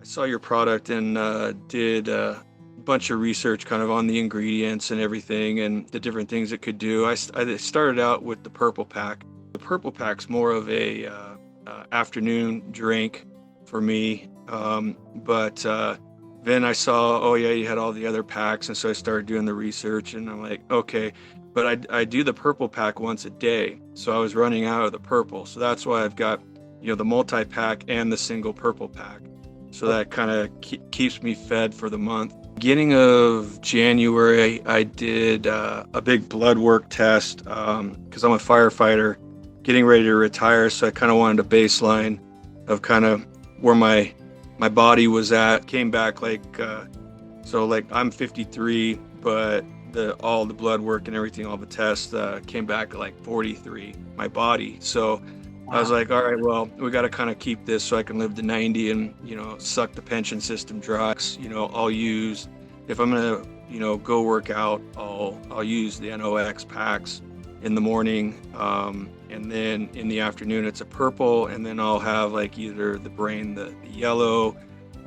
I saw your product and did a bunch of research kind of on the ingredients and everything and the different things it could do. I started out with the purple pack. The purple pack's more of a afternoon drink for me. But then I saw, oh yeah, you had all the other packs, and so I started doing the research, and I'm like, okay, but I do the purple pack once a day, so I was running out of the purple, so that's why I've got, the multi-pack and the single purple pack, so that kind of keeps me fed for the month. Beginning of January, I did a big blood work test because I'm a firefighter, getting ready to retire, so I kind of wanted a baseline of kind of where my body was at. Came back like I'm 53, but all the blood work and everything, all the tests came back like 43, my body. So I was like, all right, well, we got to kind of keep this so I can live to 90 and, suck the pension system dry. I'll use, if I'm going to, go work out, I'll use the NOx packs in the morning. And then in the afternoon, it's a purple. And then I'll have like either the yellow,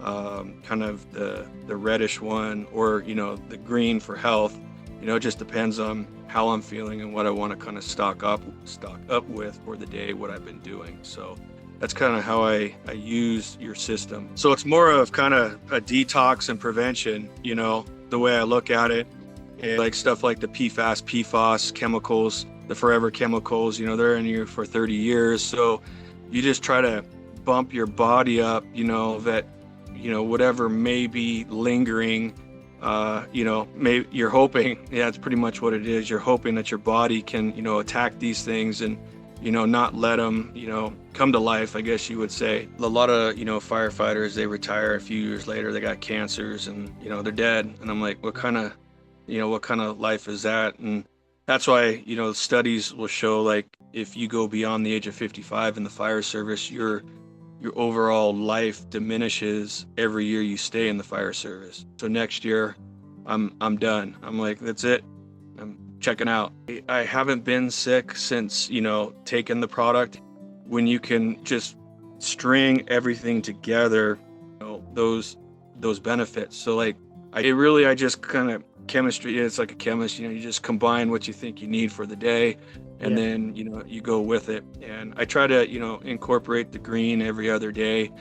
kind of the reddish one, or, the green for health. It just depends on how I'm feeling and what I want to kind of stock up with for the day, what I've been doing. So that's kind of how I use your system. So it's more of kind of a detox and prevention, the way I look at it. And like stuff like the PFAS chemicals, the forever chemicals, they're in you for 30 years. So you just try to bump your body up, that, whatever may be lingering, maybe you're hoping, it's pretty much what it is. You're hoping that your body can, attack these things and, not let them, come to life, I guess you would say. A lot of, firefighters, they retire a few years later, they got cancers and, they're dead. And I'm like, what kind of life is that? And that's why, studies will show, like, if you go beyond the age of 55 in the fire service, your overall life diminishes every year you stay in the fire service. So next year, I'm done. I'm like, that's it. I'm checking out. I haven't been sick since, taking the product. When you can just string everything together, those benefits. So like, I just kind of chemistry. It's like a chemist. You just combine what you think you need for the day, and then you go with it. And I try to incorporate the green every other day.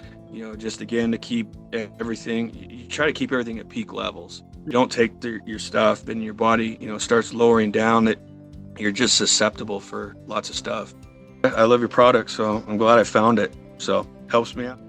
Just again to keep everything. You try to keep everything at peak levels. You don't take your stuff and your body starts lowering down. That you're just susceptible for lots of stuff. I love your product, so I'm glad I found it. So helps me out.